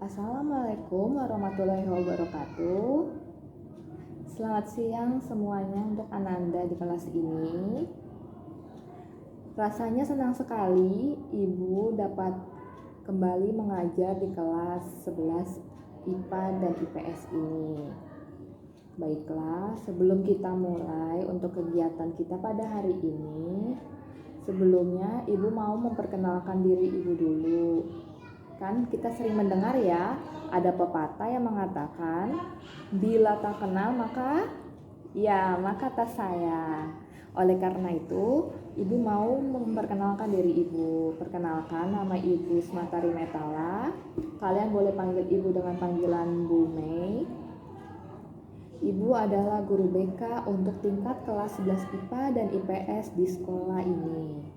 Assalamualaikum warahmatullahi wabarakatuh. Selamat siang semuanya untuk Ananda di kelas ini. Rasanya senang sekali Ibu dapat kembali mengajar di kelas 11 IPA dan IPS ini. Baiklah, sebelum kita mulai untuk kegiatan kita pada hari ini, sebelumnya Ibu mau memperkenalkan diri Ibu dulu. Kan kita sering mendengar ya, ada pepatah yang mengatakan bila tak kenal maka tak sayang. Oleh karena itu, Ibu mau memperkenalkan diri Ibu. Perkenalkan, nama Ibu Smatari Metala. Kalian boleh panggil Ibu dengan panggilan Bu Mei. Ibu adalah guru BK untuk tingkat kelas 11 IPA dan IPS di sekolah ini.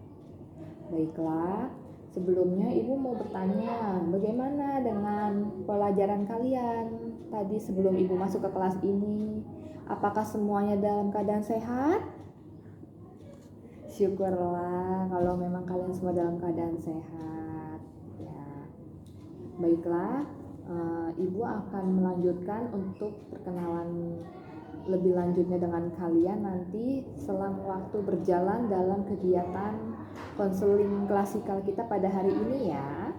Baiklah, sebelumnya Ibu mau bertanya, bagaimana dengan pelajaran kalian tadi sebelum Ibu masuk ke kelas ini? Apakah semuanya dalam keadaan sehat? Syukurlah kalau memang kalian semua dalam keadaan sehat. Ya. Baiklah, Ibu akan melanjutkan untuk perkenalan lebih lanjutnya dengan kalian nanti selang waktu berjalan dalam kegiatan konseling klasikal kita pada hari ini ya.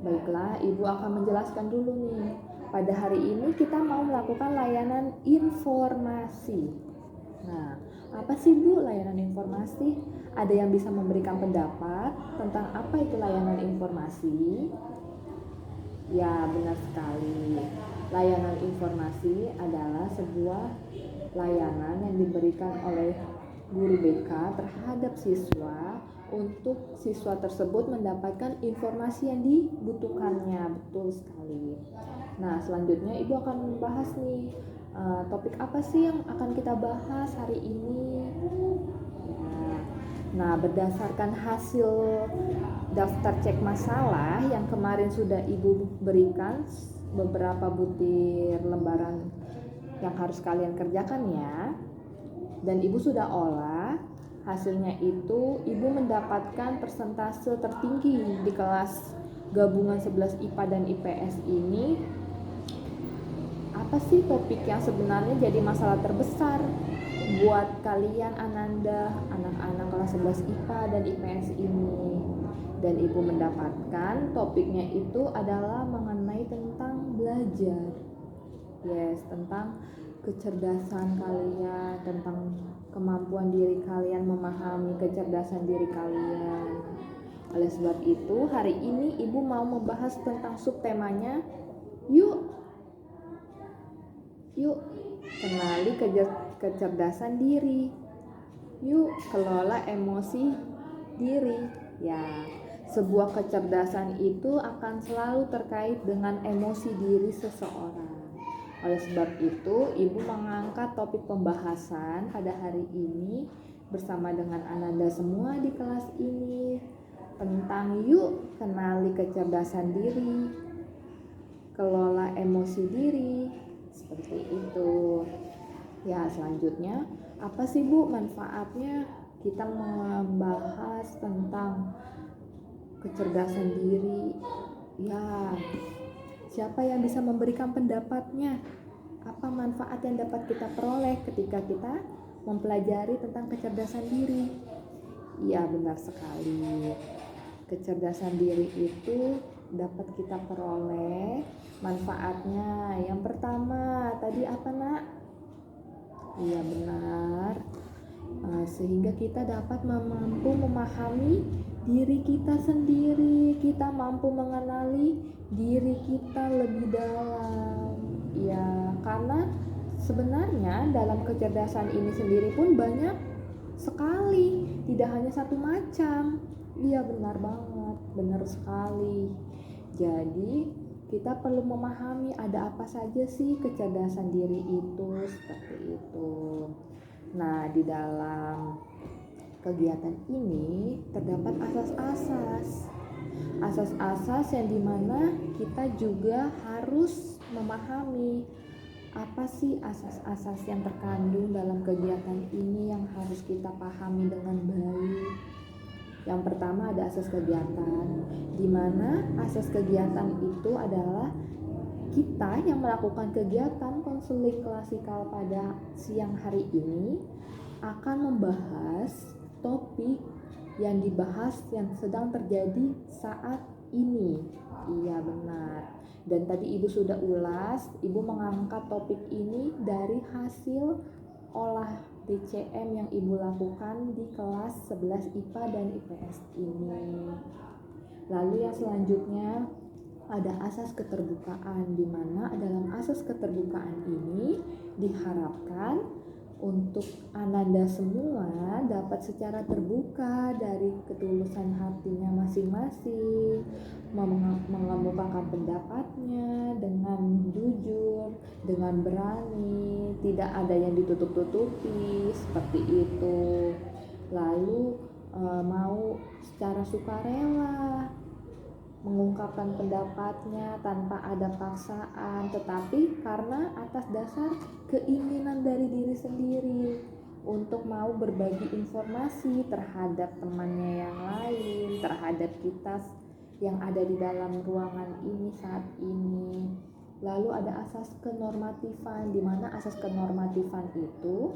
Baiklah, Ibu akan menjelaskan dulu nih. Pada hari ini kita mau melakukan layanan informasi. Nah, apa sih Bu layanan informasi? Ada yang bisa memberikan pendapat tentang apa itu layanan informasi? Ya, benar sekali. Layanan informasi adalah sebuah layanan yang diberikan oleh guru BK terhadap siswa untuk siswa tersebut mendapatkan informasi yang dibutuhkannya. Betul sekali. Nah, selanjutnya Ibu akan membahas nih topik apa sih yang akan kita bahas hari ini. Nah, berdasarkan hasil daftar cek masalah yang kemarin sudah Ibu berikan beberapa butir lembaran yang harus kalian kerjakan ya, dan Ibu sudah olah, hasilnya itu Ibu mendapatkan persentase tertinggi di kelas gabungan 11 IPA dan IPS ini. Apa sih topik yang sebenarnya jadi masalah terbesar buat kalian Ananda, anak-anak kelas 11 IPA dan IPS ini? Dan Ibu mendapatkan topiknya itu adalah mengenai tentang belajar. Yes, tentang kecerdasan kalian, tentang kemampuan diri kalian memahami kecerdasan diri kalian. Oleh sebab itu, hari ini Ibu mau membahas tentang subtemanya. Yuk, kenali kecerdasan diri. Yuk, kelola emosi diri. Ya, sebuah kecerdasan itu akan selalu terkait dengan emosi diri seseorang. Oleh sebab itu, Ibu mengangkat topik pembahasan pada hari ini bersama dengan Ananda semua di kelas ini tentang yuk kenali kecerdasan diri, kelola emosi diri, seperti itu. Ya, selanjutnya apa sih Bu manfaatnya kita membahas tentang kecerdasan diri? Ya, siapa yang bisa memberikan pendapatnya? Apa manfaat yang dapat kita peroleh ketika kita mempelajari tentang kecerdasan diri? Ya, benar sekali. Kecerdasan diri itu dapat kita peroleh manfaatnya. Yang pertama, tadi apa Nak? Iya benar. Sehingga kita dapat mampu memahami diri kita sendiri, kita mampu mengenali diri kita lebih dalam. Ya, karena sebenarnya dalam kecerdasan ini sendiri pun banyak sekali, tidak hanya satu macam. Iya benar banget, benar sekali. Jadi kita perlu memahami ada apa saja sih kecerdasan diri itu, seperti itu. Nah, di dalam kegiatan ini terdapat asas-asas yang dimana kita juga harus memahami apa sih asas-asas yang terkandung dalam kegiatan ini yang harus kita pahami dengan baik. Yang pertama ada asas kegiatan, di mana asas kegiatan itu adalah kita yang melakukan kegiatan konseling klasikal pada siang hari ini akan membahas topik yang dibahas yang sedang terjadi saat ini. Iya benar. Dan tadi Ibu sudah ulas, Ibu mengangkat topik ini dari hasil olah DCM yang Ibu lakukan di kelas 11 IPA dan IPS ini. Lalu yang selanjutnya ada asas keterbukaan, di mana dalam asas keterbukaan ini diharapkan untuk Ananda semua dapat secara terbuka dari ketulusan hatinya masing-masing mengemukakan pendapatnya dengan jujur, dengan berani, tidak ada yang ditutup-tutupi seperti itu. Lalu mau secara sukarela mengungkapkan pendapatnya tanpa ada paksaan, tetapi karena atas dasar keinginan dari diri sendiri untuk mau berbagi informasi terhadap temannya yang lain, terhadap kita yang ada di dalam ruangan ini saat ini. Lalu ada asas kenormatifan, di mana asas kenormatifan itu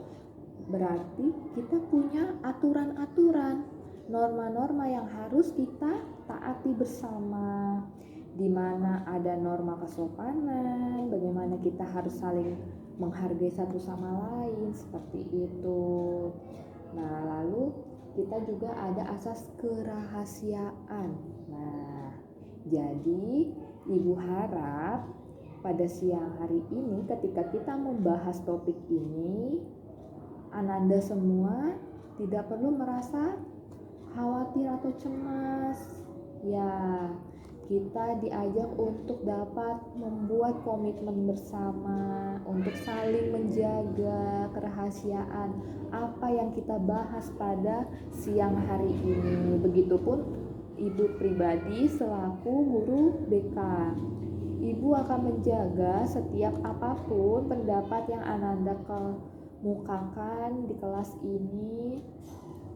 berarti kita punya aturan-aturan, norma-norma yang harus kita taati bersama, di mana ada norma kesopanan, bagaimana kita harus saling menghargai satu sama lain seperti itu. Nah, lalu kita juga ada asas kerahasiaan. Nah, jadi Ibu harap pada siang hari ini ketika kita membahas topik ini, Ananda semua tidak perlu merasa khawatir atau cemas. Ya, kita diajak untuk dapat membuat komitmen bersama untuk saling menjaga kerahasiaan apa yang kita bahas pada siang hari ini. Begitupun Ibu pribadi selaku guru BK. Ibu akan menjaga setiap apapun pendapat yang Ananda kemukakan di kelas ini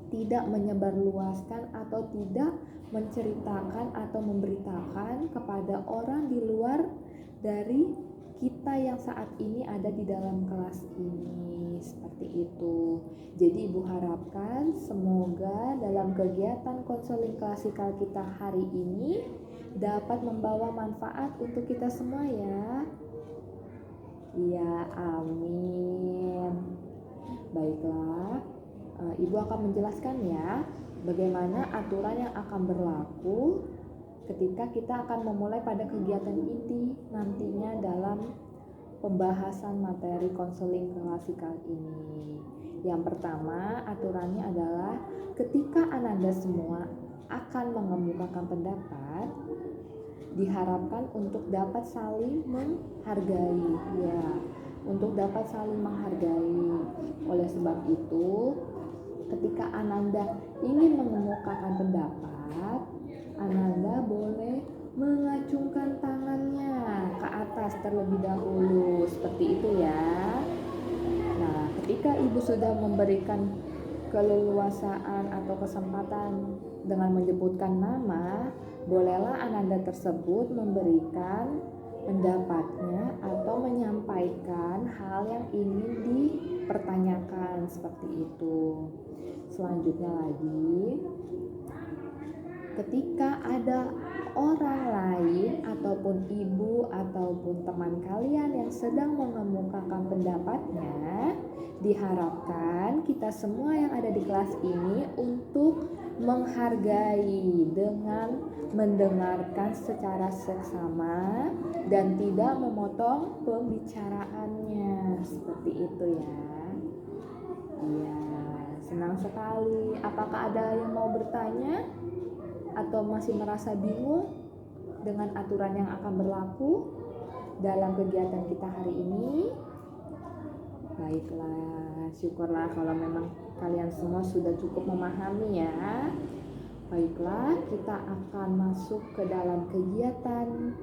tidak menyebarluaskan atau tidak menceritakan atau memberitakan kepada orang di luar dari kita yang saat ini ada di dalam kelas ini, seperti itu. Jadi Ibu harapkan semoga dalam kegiatan konseling klasikal kita hari ini dapat membawa manfaat untuk kita semua ya. Ya, amin. Baiklah, Ibu akan menjelaskan ya bagaimana aturan yang akan berlaku ketika kita akan memulai pada kegiatan inti nantinya dalam pembahasan materi konseling klasikal ini. Yang pertama, aturannya adalah ketika Ananda semua akan mengemukakan pendapat, diharapkan untuk dapat saling menghargai ya, untuk dapat saling menghargai. Oleh sebab itu, ketika Ananda ingin mengemukakan pendapat, Ananda boleh mengacungkan tangannya ke atas terlebih dahulu, seperti itu ya. Nah, ketika Ibu sudah memberikan keleluasaan atau kesempatan dengan menyebutkan nama, bolehlah Ananda tersebut memberikan pendapatnya atau menyampaikan hal yang ingin dipertanyakan seperti itu. Selanjutnya lagi, ketika ada orang lain ataupun ibu ataupun teman kalian yang sedang mengemukakan pendapatnya, diharapkan kita semua yang ada di kelas ini untuk menghargai dengan mendengarkan secara seksama dan tidak memotong pembicaraannya, seperti itu ya. Iya, senang sekali. Apakah ada yang mau bertanya atau masih merasa bingung dengan aturan yang akan berlaku dalam kegiatan kita hari ini? Baiklah, syukurlah kalau memang kalian semua sudah cukup memahami ya. Baiklah, kita akan masuk ke dalam kegiatan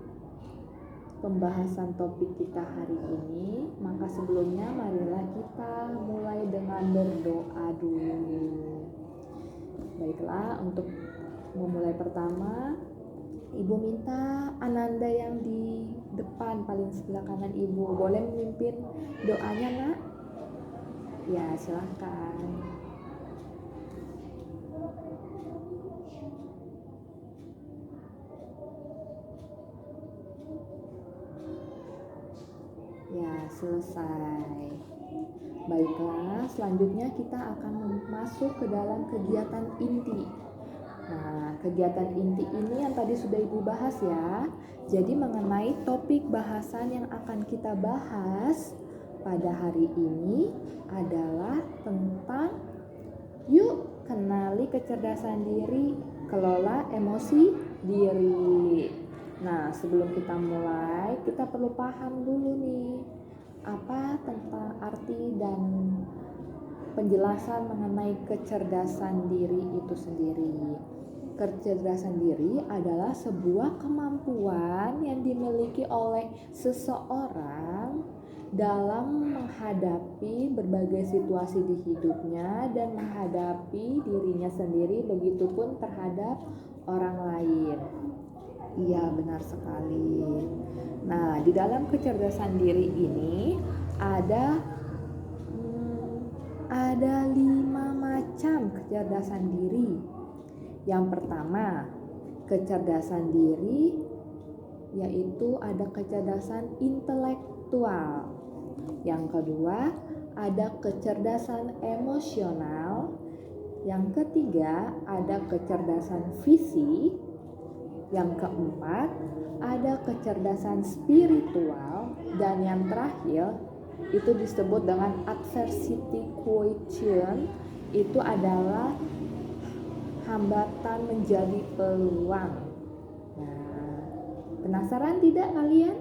pembahasan topik kita hari ini. Maka sebelumnya marilah kita mulai dengan berdoa dulu. Baiklah, untuk memulai pertama, Ibu minta Ananda yang di depan paling sebelah kanan Ibu boleh memimpin doanya, Nak? Ya, silahkan. Ya, selesai. Baiklah, selanjutnya kita akan masuk ke dalam kegiatan inti. Nah, kegiatan inti ini yang tadi sudah Ibu bahas ya. Jadi mengenai topik bahasan yang akan kita bahas pada hari ini adalah tentang yuk kenali kecerdasan diri, kelola emosi diri. Nah, sebelum kita mulai, kita perlu paham dulu nih apa tentang arti dan penjelasan mengenai kecerdasan diri itu sendiri. Kecerdasan diri adalah sebuah kemampuan yang dimiliki oleh seseorang dalam menghadapi berbagai situasi di hidupnya dan menghadapi dirinya sendiri, begitupun terhadap orang lain. Iya, benar sekali. Nah, di dalam kecerdasan diri ini ada 5 macam kecerdasan diri. Yang pertama, kecerdasan diri yaitu ada kecerdasan intelektual. Yang kedua, ada kecerdasan emosional. Yang ketiga, ada kecerdasan fisik. Yang keempat, ada kecerdasan spiritual. Dan yang terakhir, itu disebut dengan adversity quotient. Itu adalah hambatan menjadi peluang. Nah, penasaran tidak kalian?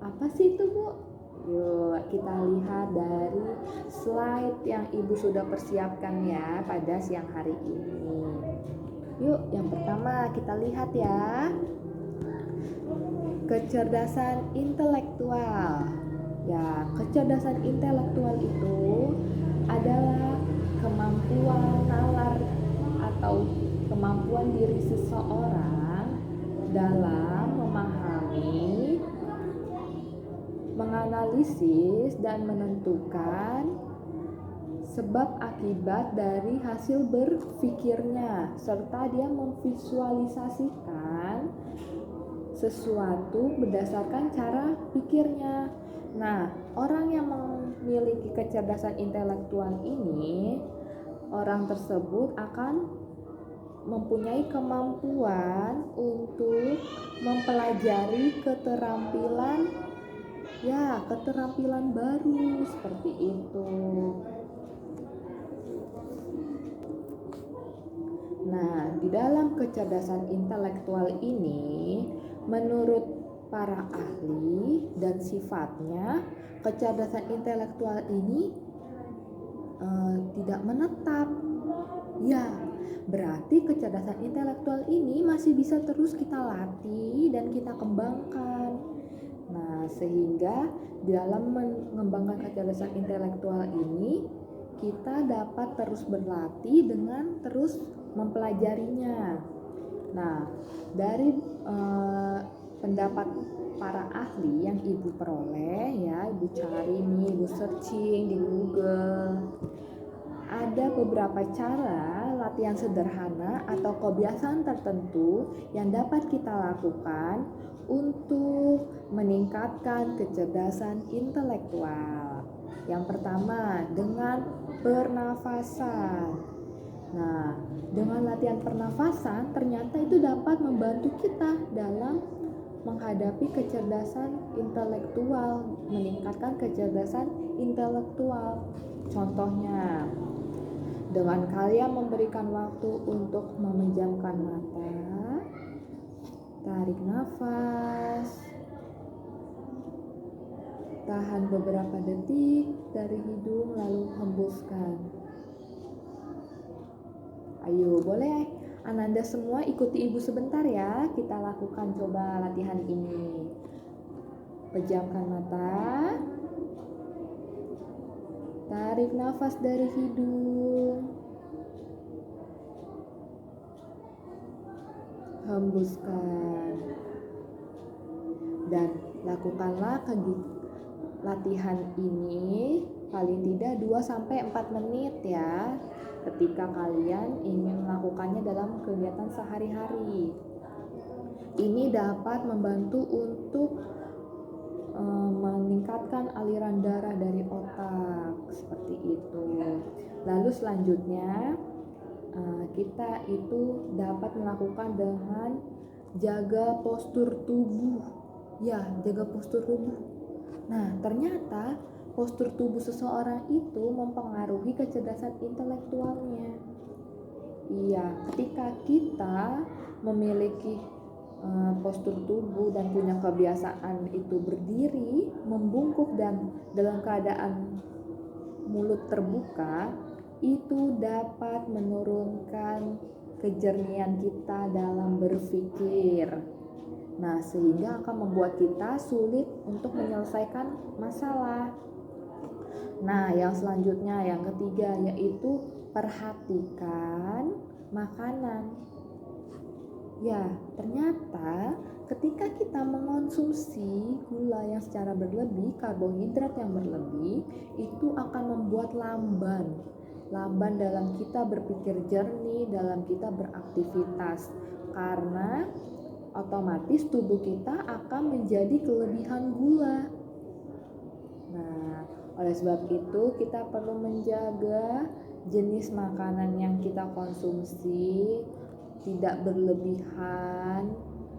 Apa sih itu, Bu? Yuk kita lihat dari slide yang Ibu sudah persiapkan ya pada siang hari ini. Yuk, yang pertama kita lihat ya. Kecerdasan intelektual. Ya, kecerdasan intelektual itu adalah kemampuan nalar atau kemampuan diri seseorang dalam memahami, menganalisis dan menentukan sebab akibat dari hasil berpikirnya, serta dia memvisualisasikan sesuatu berdasarkan cara pikirnya. Nah, orang yang memiliki kecerdasan intelektual ini, orang tersebut akan mempunyai kemampuan untuk mempelajari keterampilan baru seperti itu. Nah, di dalam kecerdasan intelektual ini, menurut para ahli dan sifatnya, kecerdasan intelektual ini tidak menetap. Ya, berarti kecerdasan intelektual ini masih bisa terus kita latih dan kita kembangkan. Nah, sehingga dalam mengembangkan kecerdasan intelektual ini, kita dapat terus berlatih dengan terus mempelajarinya. Nah, dari pendapat para ahli yang Ibu peroleh ya, Ibu cari nih, Ibu searching di Google. Ada beberapa cara latihan sederhana atau kebiasaan tertentu yang dapat kita lakukan untuk meningkatkan kecerdasan intelektual. Yang pertama, dengan pernafasan. Nah, dengan latihan pernafasan ternyata itu dapat membantu kita dalam menghadapi kecerdasan intelektual, meningkatkan kecerdasan intelektual. Contohnya, dengan kalian memberikan waktu untuk memejamkan mata, tarik nafas, tahan beberapa detik dari hidung lalu hembuskan. Ayo, boleh Ananda semua ikuti Ibu sebentar ya. Kita lakukan coba latihan ini. Pejamkan mata. Tarik nafas dari hidung. hembuskan. Dan lakukanlah latihan ini paling tidak 2-4 menit ya, ketika kalian ingin melakukannya dalam kegiatan sehari-hari. Ini dapat membantu untuk meningkatkan aliran darah dari otak, seperti itu. Lalu selanjutnya kita itu dapat melakukan dengan jaga postur tubuh. Ya, jaga postur tubuh. Nah, ternyata postur tubuh seseorang itu mempengaruhi kecerdasan intelektualnya. Iya, ketika kita memiliki postur tubuh dan punya kebiasaan itu berdiri, membungkuk dan dalam keadaan mulut terbuka, itu dapat menurunkan kejernihan kita dalam berpikir. Nah, sehingga akan membuat kita sulit untuk menyelesaikan masalah. Nah, yang selanjutnya, yang ketiga, yaitu perhatikan makanan. Ya, ternyata ketika kita mengonsumsi gula yang secara berlebih, karbohidrat yang berlebih, itu akan membuat lamban dalam kita berpikir jernih, dalam kita beraktivitas, karena otomatis tubuh kita akan menjadi kelebihan gula. Nah, oleh sebab itu kita perlu menjaga jenis makanan yang kita konsumsi, tidak berlebihan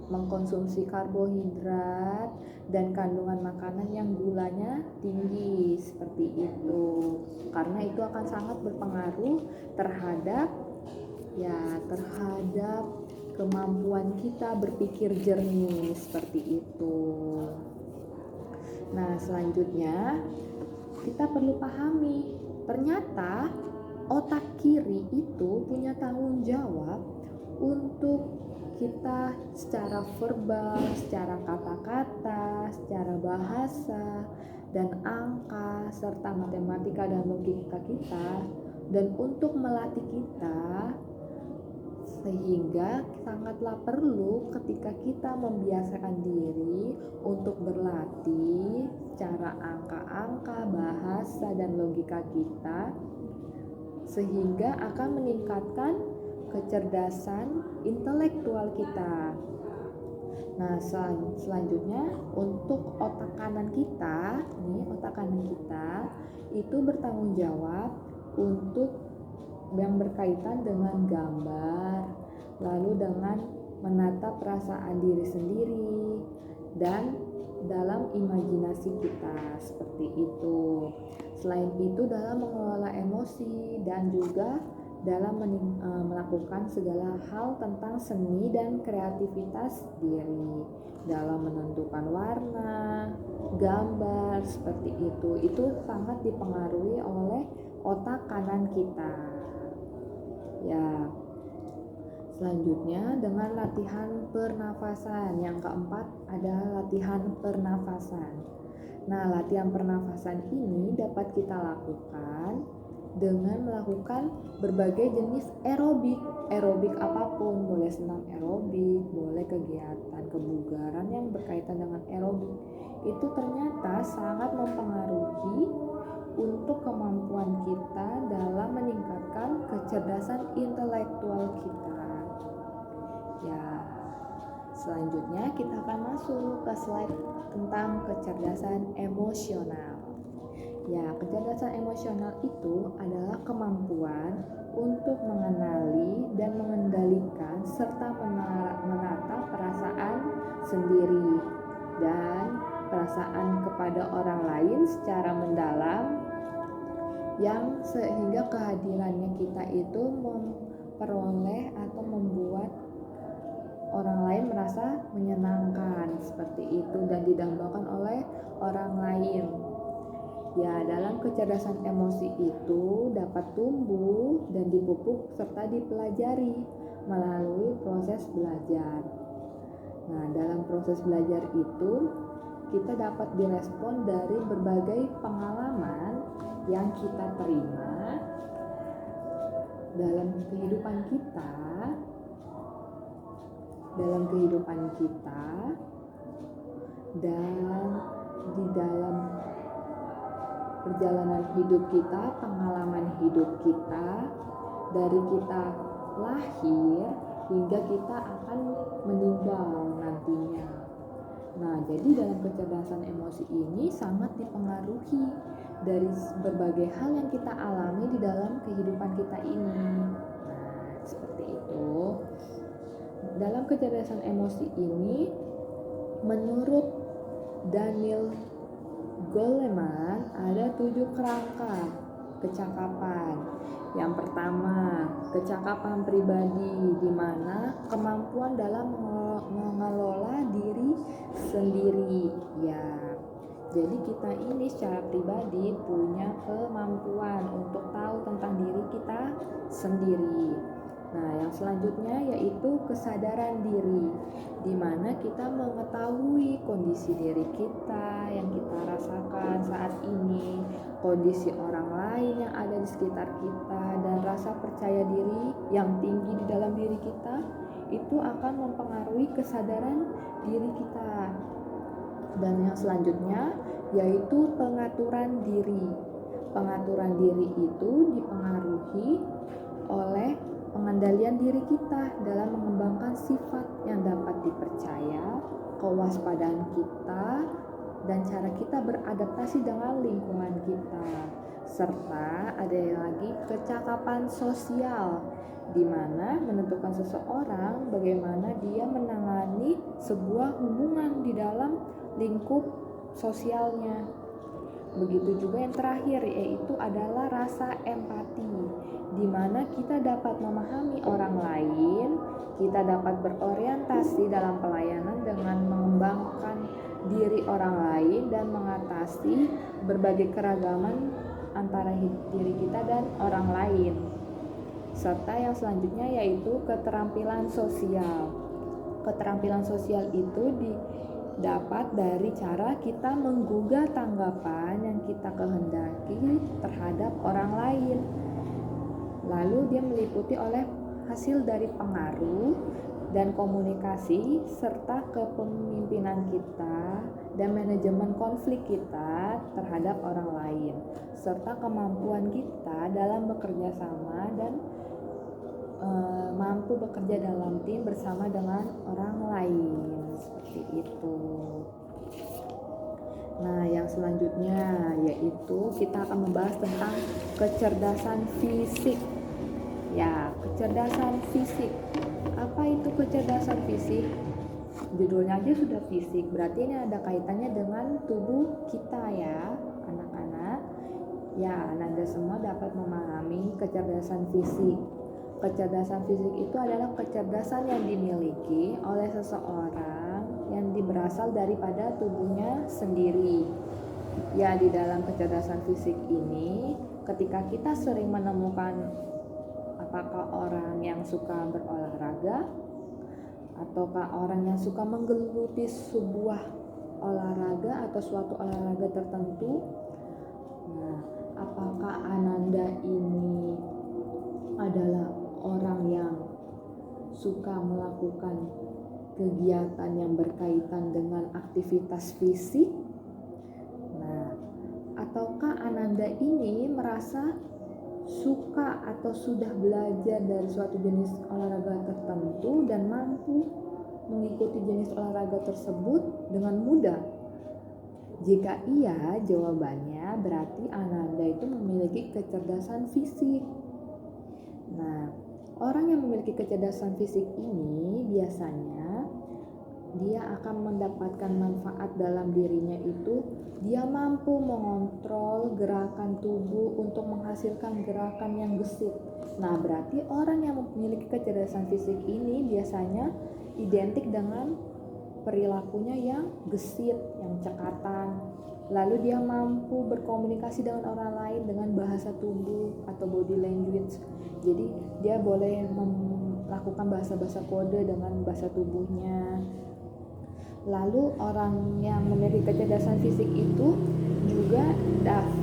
mengkonsumsi karbohidrat dan kandungan makanan yang gulanya tinggi, seperti itu, karena itu akan sangat berpengaruh terhadap kemampuan kita berpikir jernih, seperti itu. Nah, selanjutnya kita perlu pahami, ternyata otak kiri itu punya tanggung jawab untuk kita secara verbal, secara kata-kata, secara bahasa, dan angka, serta matematika dan logika kita, dan untuk melatih kita, sehingga sangatlah perlu ketika kita membiasakan diri untuk berlatih secara angka-angka, bahasa, dan logika kita, sehingga akan meningkatkan kecerdasan intelektual kita. Nah, selanjutnya untuk otak kanan kita, itu bertanggung jawab untuk yang berkaitan dengan gambar, lalu dengan menata perasaan diri sendiri, dan dalam imajinasi kita, seperti itu. Selain itu dalam mengelola emosi dan juga dalam melakukan segala hal tentang seni dan kreativitas diri, dalam menentukan warna, gambar, seperti itu sangat dipengaruhi oleh otak kanan kita. Ya, selanjutnya dengan latihan pernafasan. Yang keempat adalah latihan pernafasan. Nah, latihan pernafasan ini dapat kita lakukan dengan melakukan berbagai jenis aerobik apapun, boleh senam aerobik, boleh kegiatan kebugaran yang berkaitan dengan aerobik. Itu ternyata sangat mempengaruhi untuk kemampuan kita dalam meningkatkan kecerdasan intelektual kita. Ya, selanjutnya kita akan masuk ke slide tentang kecerdasan emosional. Ya, kecerdasan emosional itu adalah kemampuan untuk mengenali dan mengendalikan serta menata perasaan sendiri dan perasaan kepada orang lain secara mendalam, yang sehingga kehadirannya kita itu memperoleh atau membuat orang lain merasa menyenangkan, seperti itu, dan didambakan oleh orang lain. Ya, dalam kecerdasan emosi itu dapat tumbuh dan dipupuk serta dipelajari melalui proses belajar. Nah, dalam proses belajar itu kita dapat direspon dari berbagai pengalaman yang kita terima dalam kehidupan kita, dalam kehidupan kita dan di dalam perjalanan hidup kita, pengalaman hidup kita dari kita lahir hingga kita akan meninggal nantinya. Nah, jadi dalam kecerdasan emosi ini sangat dipengaruhi dari berbagai hal yang kita alami di dalam kehidupan kita ini. Nah, seperti itu. Dalam kecerdasan emosi ini, menurut Daniel Goleman ada 7 kerangka kecakapan. Yang pertama, kecakapan pribadi, di mana kemampuan dalam mengelola diri sendiri. Ya, jadi kita ini secara pribadi punya kemampuan untuk tahu tentang diri kita sendiri. Nah, yang selanjutnya yaitu kesadaran diri, di mana kita mengetahui kondisi diri kita yang kita rasakan saat ini, kondisi orang lain yang ada di sekitar kita, dan rasa percaya diri yang tinggi di dalam diri kita itu akan mempengaruhi kesadaran diri kita. Dan yang selanjutnya yaitu pengaturan diri. Pengaturan diri itu dipengaruhi oleh pengendalian diri kita dalam mengembangkan sifat yang dapat dipercaya, kewaspadaan kita, dan cara kita beradaptasi dengan lingkungan kita. Serta ada yang lagi kecakapan sosial, di mana menentukan seseorang bagaimana dia menangani sebuah hubungan di dalam lingkup sosialnya. Begitu juga yang terakhir, yaitu adalah rasa empati, di mana kita dapat memahami orang lain, kita dapat berorientasi dalam pelayanan dengan mengembangkan diri orang lain dan mengatasi berbagai keragaman antara diri kita dan orang lain. Serta yang selanjutnya yaitu keterampilan sosial. Keterampilan sosial itu dapat dari cara kita menggugah tanggapan yang kita kehendaki terhadap orang lain. Lalu dia meliputi oleh hasil dari pengaruh dan komunikasi serta kepemimpinan kita dan manajemen konflik kita terhadap orang lain, serta kemampuan kita dalam bekerja sama dan mampu bekerja dalam tim bersama dengan orang lain, seperti itu. Nah, yang selanjutnya yaitu kita akan membahas tentang kecerdasan fisik. Ya, kecerdasan fisik. Apa itu kecerdasan fisik? Judulnya aja sudah fisik, berarti ini ada kaitannya dengan tubuh kita ya, anak-anak. Ya, Anda semua dapat memahami kecerdasan fisik. Kecerdasan fisik itu adalah kecerdasan yang dimiliki oleh seseorang yang berasal daripada tubuhnya sendiri. Ya, di dalam kecerdasan fisik ini, ketika kita sering menemukan apakah orang yang suka berolahraga ataukah orang yang suka menggeluti sebuah olahraga atau suatu olahraga tertentu. Nah, apakah Ananda ini adalah orang yang suka melakukan kegiatan yang berkaitan dengan aktivitas fisik? Nah, ataukah Ananda ini merasa suka atau sudah belajar dari suatu jenis olahraga tertentu dan mampu mengikuti jenis olahraga tersebut dengan mudah? Jika iya, jawabannya berarti Ananda itu memiliki kecerdasan fisik. Nah, orang yang memiliki kecerdasan fisik ini biasanya dia akan mendapatkan manfaat dalam dirinya itu dia mampu mengontrol gerakan tubuh untuk menghasilkan gerakan yang gesit. Nah, berarti orang yang memiliki kecerdasan fisik ini biasanya identik dengan perilakunya yang gesit, yang cekatan. Lalu dia mampu berkomunikasi dengan orang lain dengan bahasa tubuh atau body language. Jadi dia boleh melakukan bahasa-bahasa kode dengan bahasa tubuhnya. Lalu orang yang memiliki kecerdasan fisik itu juga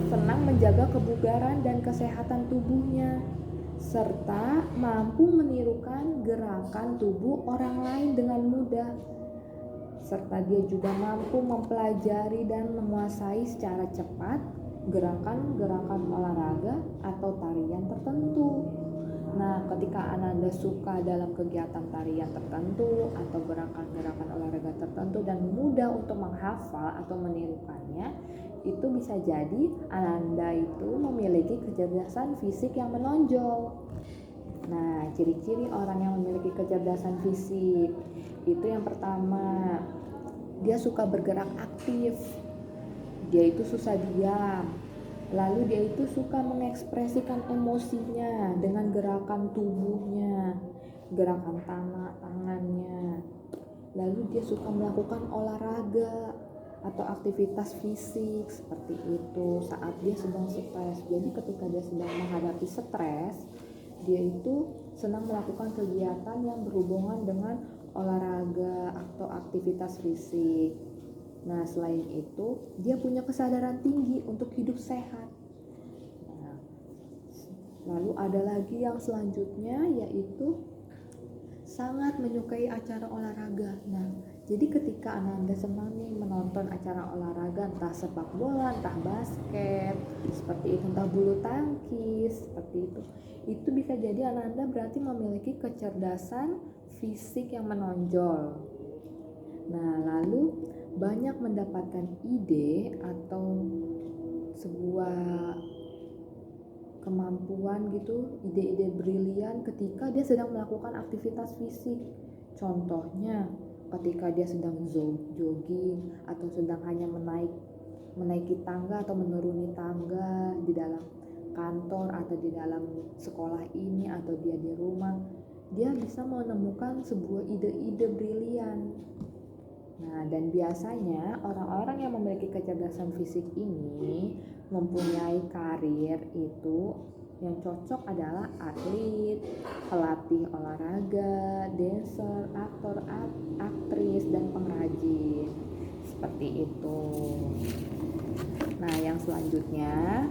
senang menjaga kebugaran dan kesehatan tubuhnya. serta mampu menirukan gerakan tubuh orang lain dengan mudah, serta dia juga mampu mempelajari dan menguasai secara cepat gerakan-gerakan olahraga atau tarian tertentu. Nah, ketika Ananda suka dalam kegiatan tarian tertentu atau gerakan-gerakan olahraga tertentu dan mudah untuk menghafal atau menirukannya, itu bisa jadi Ananda itu memiliki kecerdasan fisik yang menonjol. Nah, ciri-ciri orang yang memiliki kecerdasan fisik itu yang pertama, dia suka bergerak aktif, dia itu susah diam, lalu dia itu suka mengekspresikan emosinya dengan gerakan tubuhnya, gerakan tangannya, lalu dia suka melakukan olahraga atau aktivitas fisik seperti itu saat dia sedang stres. Jadi ketika dia sedang menghadapi stres, dia itu senang melakukan kegiatan yang berhubungan dengan olahraga atau aktivitas fisik. Nah, selain itu, dia punya kesadaran tinggi untuk hidup sehat. Nah, lalu ada lagi yang selanjutnya, yaitu sangat menyukai acara olahraga. Nah, jadi ketika Ananda senang nih menonton acara olahraga, entah sepak bola, entah basket, seperti itu, entah bulu tangkis, seperti itu bisa jadi Ananda berarti memiliki kecerdasan fisik yang menonjol. Nah, lalu banyak mendapatkan ide atau sebuah kemampuan gitu, ide-ide brilian ketika dia sedang melakukan aktivitas fisik. Contohnya, ketika dia sedang jogging atau sedang hanya menaiki tangga atau menuruni tangga di dalam kantor atau di dalam sekolah ini atau dia di rumah, dia bisa menemukan sebuah ide-ide brilian. Nah, dan biasanya orang-orang yang memiliki kecerdasan fisik ini mempunyai karir itu yang cocok adalah atlet, pelatih olahraga, dancer, aktor, aktris, dan pengrajin. Seperti itu. Nah, yang selanjutnya,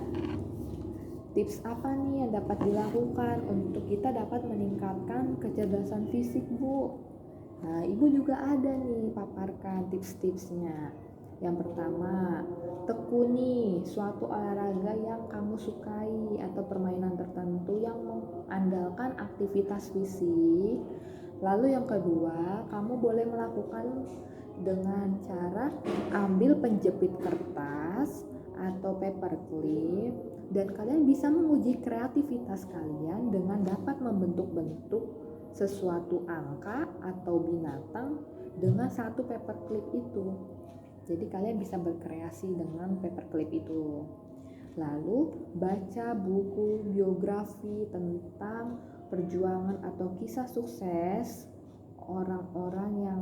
tips apa nih yang dapat dilakukan untuk kita dapat meningkatkan kecerdasan fisik, Bu? Nah, Ibu juga ada nih paparkan tips-tipsnya. Yang pertama, tekuni suatu olahraga yang kamu sukai atau permainan tertentu yang mengandalkan aktivitas fisik. Lalu yang kedua, kamu boleh melakukan dengan cara ambil penjepit kertas atau paperclip, dan kalian bisa menguji kreativitas kalian dengan dapat membentuk-bentuk sesuatu angka atau binatang dengan satu paperclip itu. Jadi kalian bisa berkreasi dengan paperclip itu. Lalu baca buku biografi tentang perjuangan atau kisah sukses orang-orang yang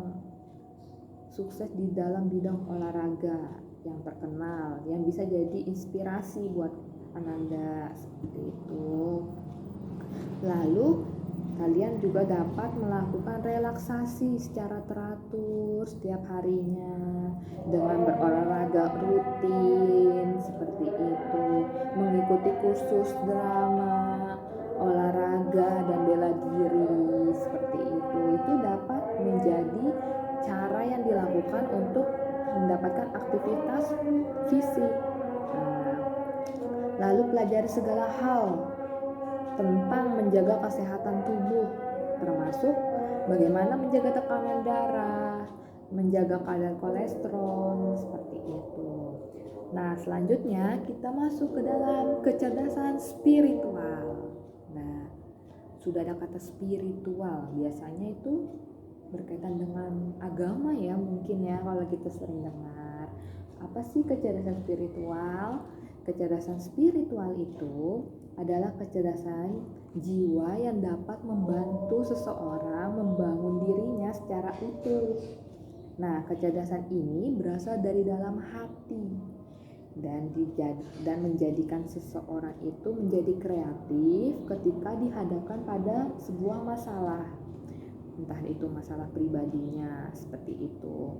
sukses di dalam bidang olahraga yang terkenal, yang bisa jadi inspirasi buat Ananda seperti itu. Lalu kalian juga dapat melakukan relaksasi secara teratur setiap harinya dengan berolahraga rutin seperti itu, mengikuti kursus drama, olahraga, dan bela diri seperti itu. Itu dapat menjadi cara yang dilakukan untuk mendapatkan aktivitas fisik. Lalu pelajari segala hal tentang menjaga kesehatan tubuh, termasuk bagaimana menjaga tekanan darah, menjaga kadar kolesterol, seperti itu. Nah, selanjutnya kita masuk ke dalam kecerdasan spiritual. Nah, sudah ada kata spiritual, biasanya itu berkaitan dengan agama ya, mungkin ya kalau kita sering dengar. Apa sih kecerdasan spiritual? Kecerdasan spiritual itu adalah kecerdasan jiwa yang dapat membantu seseorang membangun dirinya secara utuh. Nah, kecerdasan ini berasal dari dalam hati dan menjadikan seseorang itu menjadi kreatif ketika dihadapkan pada sebuah masalah. Entah itu masalah pribadinya, seperti itu.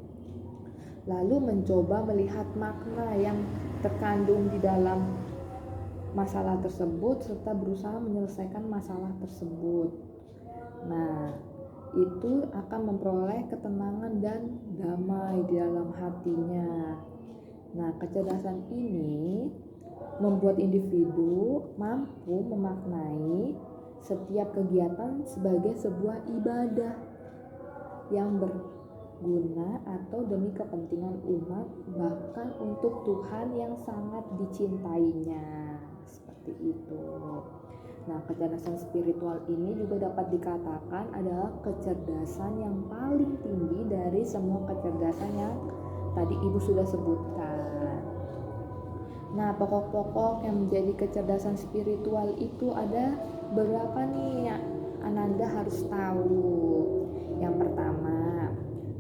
Lalu mencoba melihat makna yang terkandung di dalam masalah tersebut serta berusaha menyelesaikan masalah tersebut. Nah, itu akan memperoleh ketenangan dan damai di dalam hatinya. Nah, kecerdasan ini membuat individu mampu memaknai setiap kegiatan sebagai sebuah ibadah yang berguna atau demi kepentingan umat, bahkan untuk Tuhan yang sangat dicintainya. Seperti itu. Nah, kecerdasan spiritual ini juga dapat dikatakan adalah kecerdasan yang paling tinggi dari semua kecerdasan yang tadi Ibu sudah sebutkan. Nah, pokok-pokok yang menjadi kecerdasan spiritual itu ada beberapa nih yang Ananda harus tahu. Yang pertama,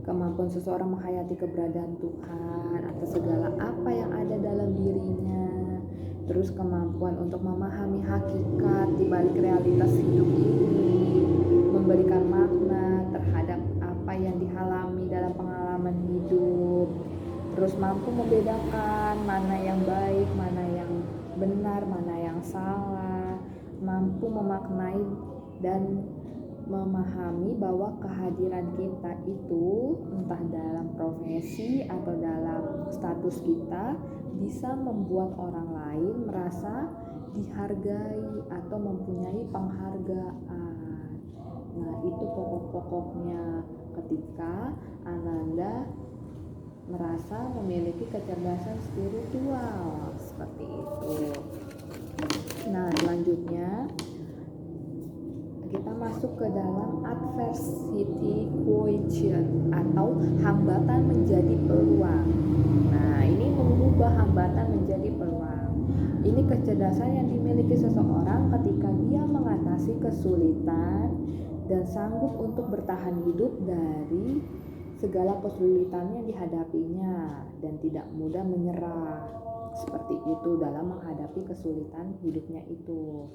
kemampuan seseorang menghayati keberadaan Tuhan atas segala apa yang ada dalam dirinya. Terus kemampuan untuk memahami hakikat di balik realitas hidup ini, memberikan makna terhadap apa yang dialami dalam pengalaman hidup. Terus mampu membedakan mana yang baik, mana yang benar, mana yang salah. Mampu memaknai dan memahami bahwa kehadiran kita itu entah dalam profesi atau dalam status kita bisa membuat orang lain merasa dihargai atau mempunyai penghargaan. Nah, itu pokok-pokoknya ketika Ananda merasa memiliki kecerdasan spiritual seperti itu. Nah, selanjutnya kita masuk ke dalam adversity quotient atau hambatan menjadi peluang. Nah, ini mengubah hambatan menjadi peluang. Ini kecerdasan yang dimiliki seseorang ketika dia mengatasi kesulitan dan sanggup untuk bertahan hidup dari segala kesulitan yang dihadapinya dan tidak mudah menyerah. Seperti itu dalam menghadapi kesulitan hidupnya itu.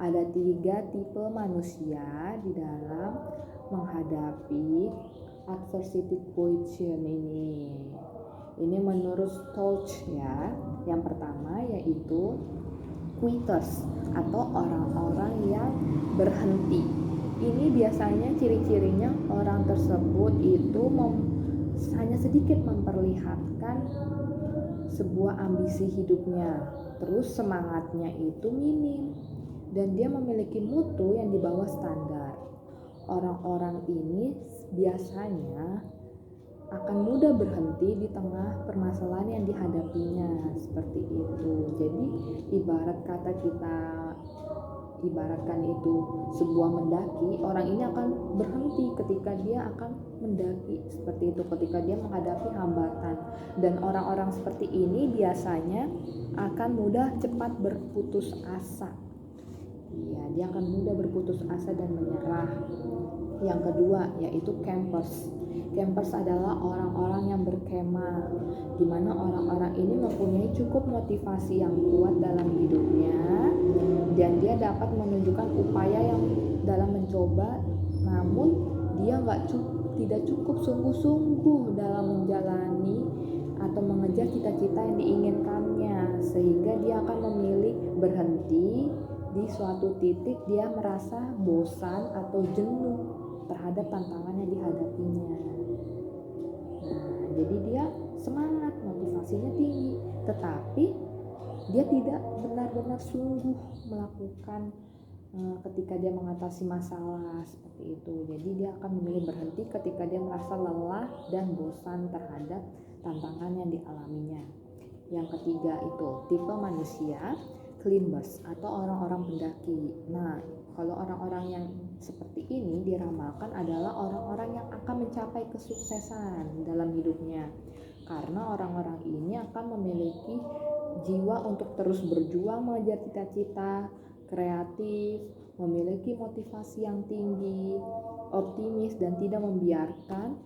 Ada 3 tipe manusia di dalam menghadapi adversity quotient ini. Ini menurut Stolz ya. Yang pertama yaitu quitters atau orang-orang yang berhenti. Ini biasanya ciri-cirinya orang tersebut itu hanya sedikit memperlihatkan sebuah ambisi hidupnya. Terus semangatnya itu minim. Dan dia memiliki mutu yang di bawah standar. Orang-orang ini biasanya akan mudah berhenti di tengah permasalahan yang dihadapinya, seperti itu. Jadi ibaratkan itu sebuah mendaki, orang ini akan berhenti ketika dia akan mendaki, seperti itu, ketika dia menghadapi hambatan. Dan orang-orang seperti ini biasanya akan mudah cepat berputus asa. Iya, dia akan mudah berputus asa dan menyerah. Yang kedua yaitu campers. Campers adalah orang-orang yang berkemah, di mana orang-orang ini mempunyai cukup motivasi yang kuat dalam hidupnya dan dia dapat menunjukkan upaya yang dalam mencoba, namun dia tidak cukup sungguh-sungguh dalam menjalani atau mengejar cita-cita yang diinginkannya, sehingga dia akan memilih berhenti di suatu titik dia merasa bosan atau jenuh terhadap tantangan yang dihadapinya. Nah, jadi dia semangat, motivasinya tinggi, tetapi dia tidak benar-benar sungguh melakukan ketika dia mengatasi masalah seperti itu. Jadi dia akan memilih berhenti ketika dia merasa lelah dan bosan terhadap tantangan yang dialaminya. Yang ketiga itu tipe manusia climbers atau orang-orang pendaki. Nah, kalau orang-orang yang seperti ini diramalkan adalah orang-orang yang akan mencapai kesuksesan dalam hidupnya. Karena orang-orang ini akan memiliki jiwa untuk terus berjuang mengejar cita-cita, kreatif, memiliki motivasi yang tinggi, optimis dan tidak membiarkan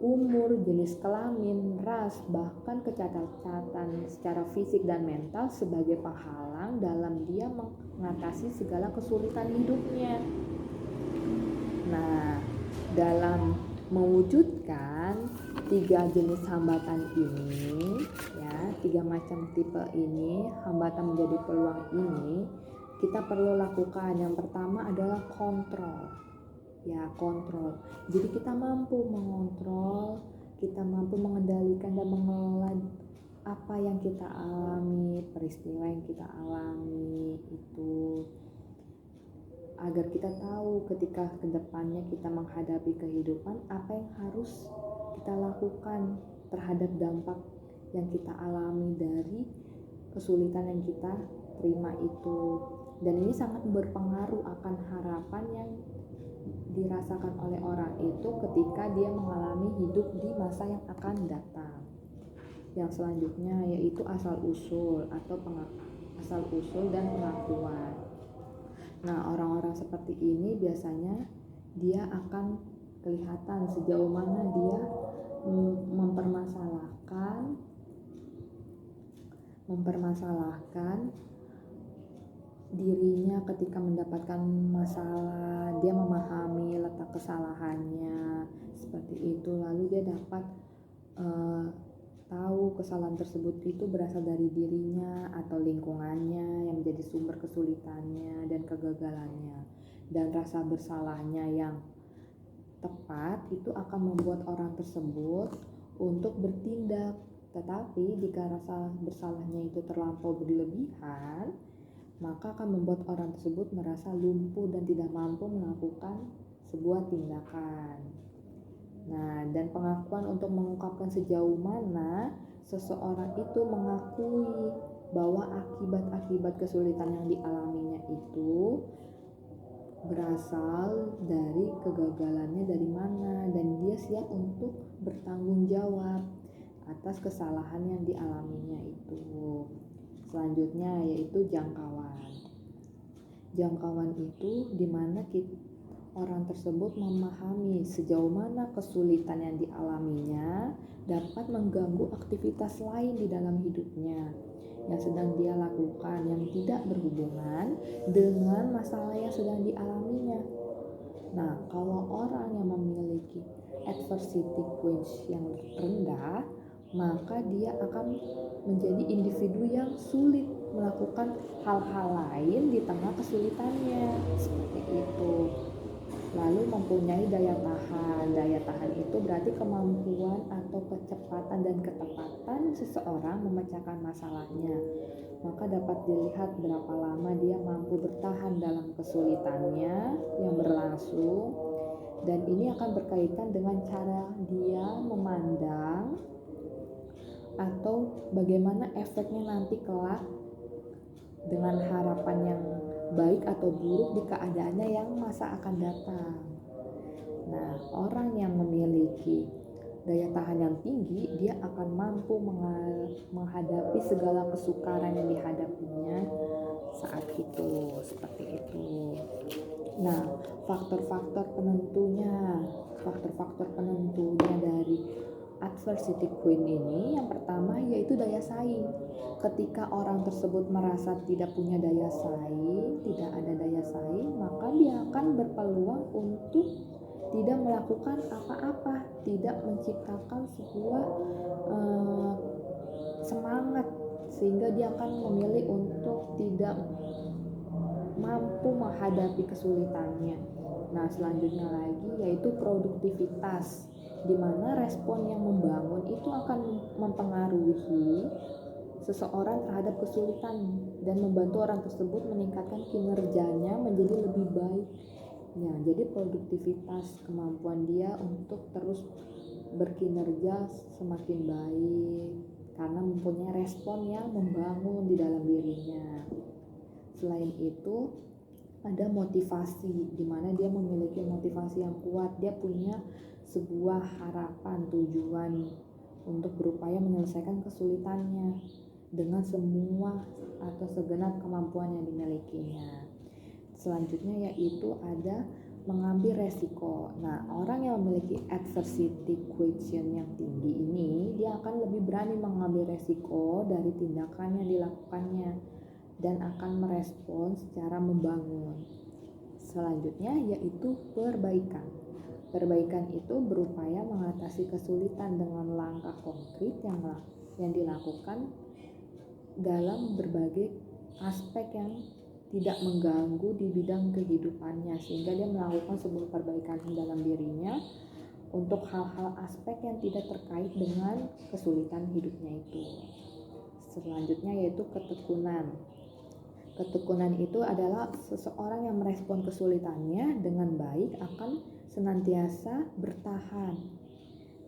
umur, jenis kelamin, ras, bahkan kecacatan secara fisik dan mental sebagai penghalang dalam dia mengatasi segala kesulitan hidupnya. Nah, dalam mewujudkan 3 jenis hambatan ini, ya, tiga macam tipe ini, hambatan menjadi peluang ini, kita perlu lakukan. Yang pertama adalah kontrol. Ya, kontrol. Jadi kita mampu mengontrol, kita mampu mengendalikan dan mengelola apa yang kita alami, peristiwa yang kita alami itu, agar kita tahu ketika kedepannya kita menghadapi kehidupan apa yang harus kita lakukan terhadap dampak yang kita alami dari kesulitan yang kita terima itu. Dan ini sangat berpengaruh akan harapan yang dirasakan oleh orang itu ketika dia mengalami hidup di masa yang akan datang. Yang selanjutnya yaitu asal usul dan pengakuan. Nah, orang-orang seperti ini biasanya dia akan kelihatan sejauh mana dia mempermasalahkan dirinya ketika mendapatkan masalah. Dia memahami letak kesalahannya seperti itu, lalu dia dapat tahu kesalahan tersebut itu berasal dari dirinya atau lingkungannya yang menjadi sumber kesulitannya dan kegagalannya. Dan rasa bersalahnya yang tepat itu akan membuat orang tersebut untuk bertindak. Tetapi jika rasa bersalahnya itu terlampau berlebihan, maka akan membuat orang tersebut merasa lumpuh dan tidak mampu melakukan sebuah tindakan. Nah, dan pengakuan untuk mengungkapkan sejauh mana seseorang itu mengakui bahwa akibat-akibat kesulitan yang dialaminya itu berasal dari kegagalannya dari mana, dan dia siap untuk bertanggung jawab atas kesalahan yang dialaminya itu. Selanjutnya yaitu jangkauan. Jangkauan itu dimana orang tersebut memahami sejauh mana kesulitan yang dialaminya dapat mengganggu aktivitas lain di dalam hidupnya yang sedang dia lakukan yang tidak berhubungan dengan masalah yang sedang dialaminya. Nah, kalau orang yang memiliki adversity quotient yang rendah, maka dia akan menjadi individu yang sulit melakukan hal-hal lain di tengah kesulitannya, seperti itu. Lalu mempunyai daya tahan. Daya tahan itu berarti kemampuan atau kecepatan dan ketepatan seseorang memecahkan masalahnya. Maka dapat dilihat berapa lama dia mampu bertahan dalam kesulitannya yang berlangsung. Dan ini akan berkaitan dengan cara dia memandang atau bagaimana efeknya nanti kelak dengan harapan yang baik atau buruk di keadaannya yang masa akan datang. Nah, orang yang memiliki daya tahan yang tinggi, dia akan mampu menghadapi segala kesukaran yang dihadapinya saat itu, seperti itu. Nah, faktor-faktor penentunya dari adversity quotient ini, yang pertama yaitu daya saing. Ketika orang tersebut merasa tidak punya daya saing, tidak ada daya saing, maka dia akan berpeluang untuk tidak melakukan apa-apa, tidak menciptakan sebuah semangat, sehingga dia akan memilih untuk tidak mampu menghadapi kesulitannya. Nah, selanjutnya lagi yaitu produktivitas, di mana respon yang membangun itu akan mempengaruhi seseorang terhadap kesulitan dan membantu orang tersebut meningkatkan kinerjanya menjadi lebih baik. Ya, jadi produktivitas, kemampuan dia untuk terus berkinerja semakin baik karena mempunyai respon yang membangun di dalam dirinya. Selain itu ada motivasi, di mana dia memiliki motivasi yang kuat. Dia punya sebuah harapan, tujuan untuk berupaya menyelesaikan kesulitannya dengan semua atau segenap kemampuan yang dimilikinya. Selanjutnya yaitu ada mengambil resiko. Nah, orang yang memiliki adversity quotient yang tinggi ini, dia akan lebih berani mengambil resiko dari tindakan yang dilakukannya dan akan merespon secara membangun. Selanjutnya yaitu perbaikan. Perbaikan itu berupaya mengatasi kesulitan dengan langkah konkret yang dilakukan dalam berbagai aspek yang tidak mengganggu di bidang kehidupannya, sehingga dia melakukan sebuah perbaikan dalam dirinya untuk hal-hal aspek yang tidak terkait dengan kesulitan hidupnya itu. Selanjutnya yaitu ketekunan. Ketekunan itu adalah seseorang yang merespon kesulitannya dengan baik akan senantiasa bertahan.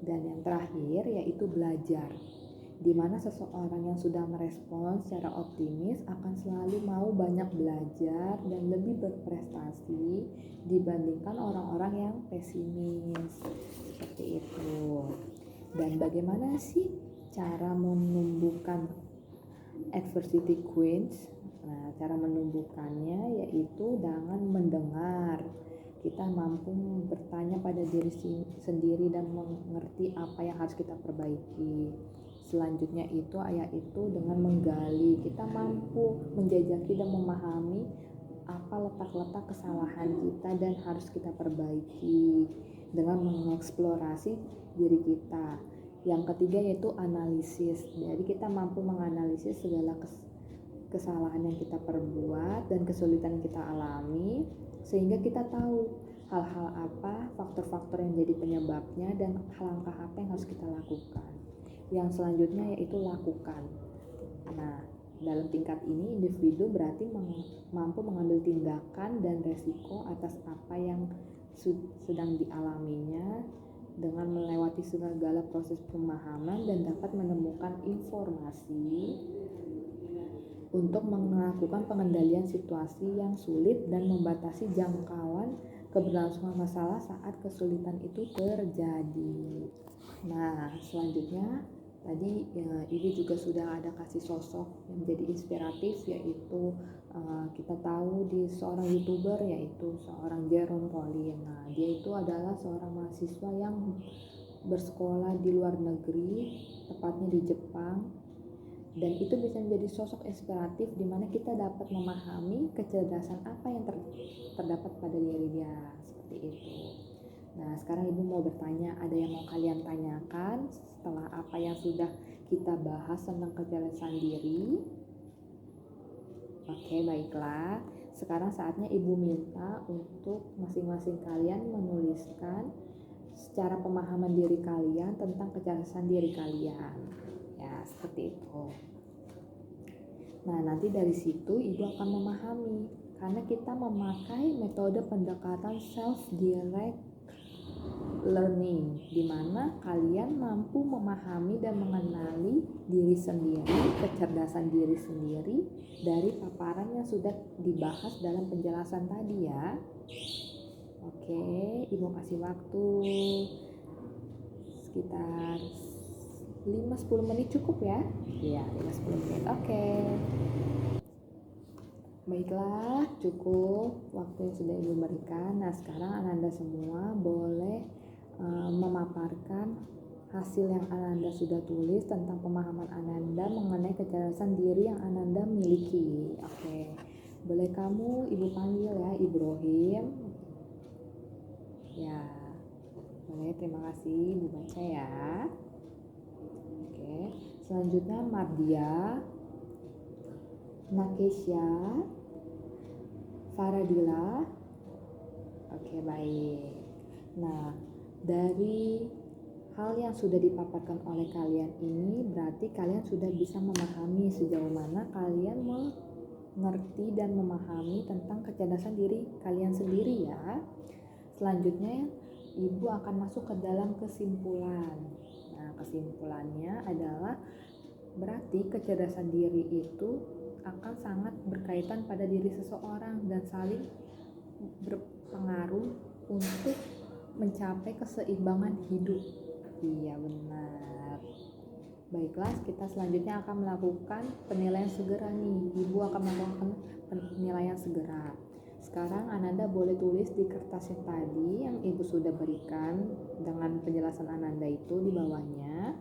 Dan yang terakhir yaitu belajar, di mana seseorang yang sudah merespon secara optimis akan selalu mau banyak belajar dan lebih berprestasi dibandingkan orang-orang yang pesimis. Seperti itu. Dan bagaimana sih cara menumbuhkan adversity queens? Nah, cara menumbuhkannya yaitu dengan mendengar. Kita mampu bertanya pada diri sendiri dan mengerti apa yang harus kita perbaiki. Selanjutnya yaitu dengan menggali. Kita mampu menjajaki dan memahami apa letak-letak kesalahan kita dan harus kita perbaiki dengan mengeksplorasi diri kita. Yang ketiga yaitu analisis. Jadi kita mampu menganalisis segala kesalahan yang kita perbuat dan kesulitan yang kita alami, sehingga kita tahu hal-hal apa, faktor-faktor yang jadi penyebabnya, dan langkah apa yang harus kita lakukan. Yang selanjutnya yaitu lakukan. Nah, dalam tingkat ini individu berarti mampu mengambil tindakan dan resiko atas apa yang sedang dialaminya dengan melewati segala proses pemahaman dan dapat menemukan informasi untuk melakukan pengendalian situasi yang sulit dan membatasi jangkauan keberlangsungan masalah saat kesulitan itu terjadi. Nah, selanjutnya tadi Ibu juga sudah ada kasih sosok yang menjadi inspiratif, yaitu kita tahu di seorang YouTuber yaitu seorang Jerome Pauline. Nah, dia itu adalah seorang mahasiswa yang bersekolah di luar negeri, tepatnya di Jepang. Dan itu bisa menjadi sosok inspiratif di mana kita dapat memahami kecerdasan apa yang terdapat pada diri dia, seperti itu. Nah, sekarang Ibu mau bertanya, ada yang mau kalian tanyakan setelah apa yang sudah kita bahas tentang kecerdasan diri? Oke, baiklah. Sekarang saatnya Ibu minta untuk masing-masing kalian menuliskan secara pemahaman diri kalian tentang kecerdasan diri kalian. Ya, seperti itu. Nah, nanti dari situ Ibu akan memahami, karena kita memakai metode pendekatan self-direct learning, di mana kalian mampu memahami dan mengenali diri sendiri, kecerdasan diri sendiri dari paparan yang sudah dibahas dalam penjelasan tadi ya. Oke, Ibu kasih waktu sekitar 5-10 menit cukup ya? Iya, 5-10 menit. Oke. Baiklah, cukup waktu yang sudah Ibu berikan. Nah, sekarang Ananda semua boleh memaparkan hasil yang Ananda sudah tulis tentang pemahaman Ananda mengenai kecerdasan diri yang Ananda miliki. Oke. Boleh kamu Ibu panggil ya, Ibrahim. Ya. Boleh, terima kasih Ibu baca ya. Oke, selanjutnya Mardia, Nakesha, Faradila. Oke, baik. Nah, dari hal yang sudah dipaparkan oleh kalian ini berarti kalian sudah bisa memahami sejauh mana kalian mengerti dan memahami tentang kecerdasan diri kalian sendiri ya. Selanjutnya Ibu akan masuk ke dalam kesimpulan. Nah, kesimpulannya adalah berarti kecerdasan diri itu akan sangat berkaitan pada diri seseorang dan saling berpengaruh untuk mencapai keseimbangan hidup. Iya, benar. Baiklah, kita selanjutnya akan melakukan penilaian segera nih. Ibu akan melakukan penilaian segera. Sekarang Ananda boleh tulis di kertas yang tadi yang Ibu sudah berikan dengan penjelasan Ananda itu di bawahnya.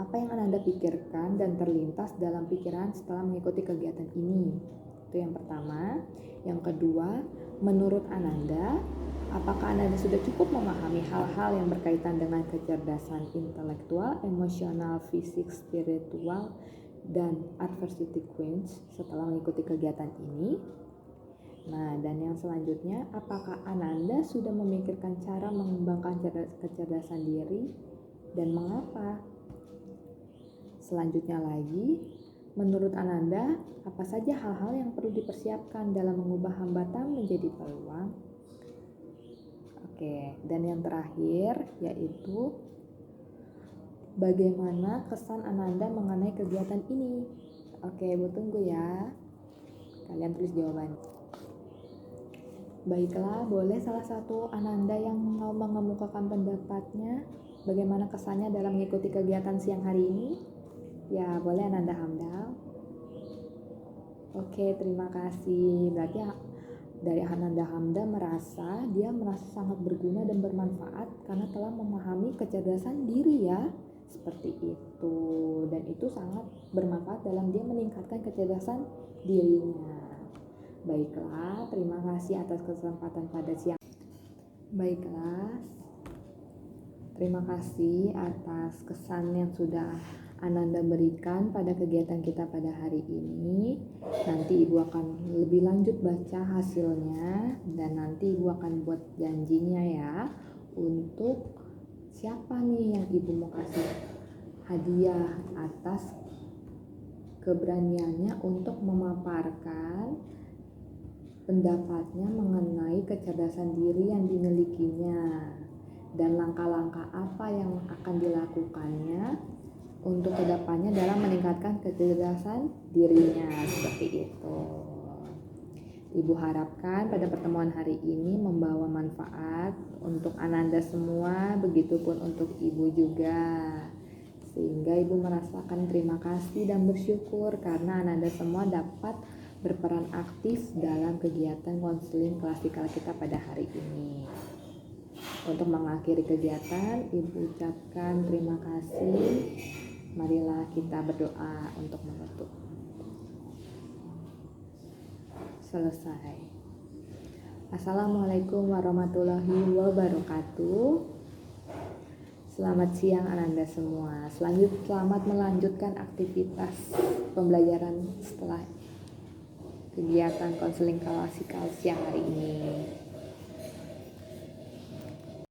Apa yang Ananda pikirkan dan terlintas dalam pikiran setelah mengikuti kegiatan ini? Itu yang pertama. Yang kedua, menurut Ananda, apakah Ananda sudah cukup memahami hal-hal yang berkaitan dengan kecerdasan intelektual, emosional, fisik, spiritual, dan adversity quench setelah mengikuti kegiatan ini? Nah, dan yang selanjutnya, apakah Ananda sudah memikirkan cara mengembangkan kecerdasan diri dan mengapa? Selanjutnya lagi, menurut Ananda, apa saja hal-hal yang perlu dipersiapkan dalam mengubah hambatan menjadi peluang? Oke, dan yang terakhir yaitu bagaimana kesan Ananda mengenai kegiatan ini? Oke, Bu tunggu ya. Kalian tulis jawaban. Baiklah, boleh salah satu Ananda yang mau mengemukakan pendapatnya? Bagaimana kesannya dalam mengikuti kegiatan siang hari ini? Ya, boleh Ananda Hamdal. Oke, terima kasih. Berarti dari Ananda Hamda merasa sangat berguna dan bermanfaat karena telah memahami kecerdasan diri ya. Seperti itu, dan itu sangat bermanfaat dalam dia meningkatkan kecerdasan dirinya. Baiklah, terima kasih atas kesempatan pada siang. Baiklah, terima kasih atas kesan yang sudah Ananda berikan pada kegiatan kita pada hari ini. Nanti Ibu akan lebih lanjut baca hasilnya dan nanti Ibu akan buat janjinya ya untuk siapa nih yang Ibu mau kasih hadiah atas keberaniannya untuk memaparkan pendapatnya mengenai kecerdasan diri yang dimilikinya dan langkah-langkah apa yang akan dilakukannya untuk kedepannya dalam meningkatkan kecerdasan dirinya, seperti itu. Ibu harapkan pada pertemuan hari ini membawa manfaat untuk Ananda semua, begitupun untuk Ibu juga. Sehingga Ibu merasakan terima kasih dan bersyukur karena Ananda semua dapat berperan aktif dalam kegiatan konseling klasikal kita pada hari ini. Untuk mengakhiri kegiatan, Ibu ucapkan terima kasih. Marilah kita berdoa untuk menutup. Selesai. Assalamualaikum warahmatullahi wabarakatuh. Selamat siang Ananda semua. Selamat melanjutkan aktivitas pembelajaran setelah kegiatan konseling klasikal siang hari ini.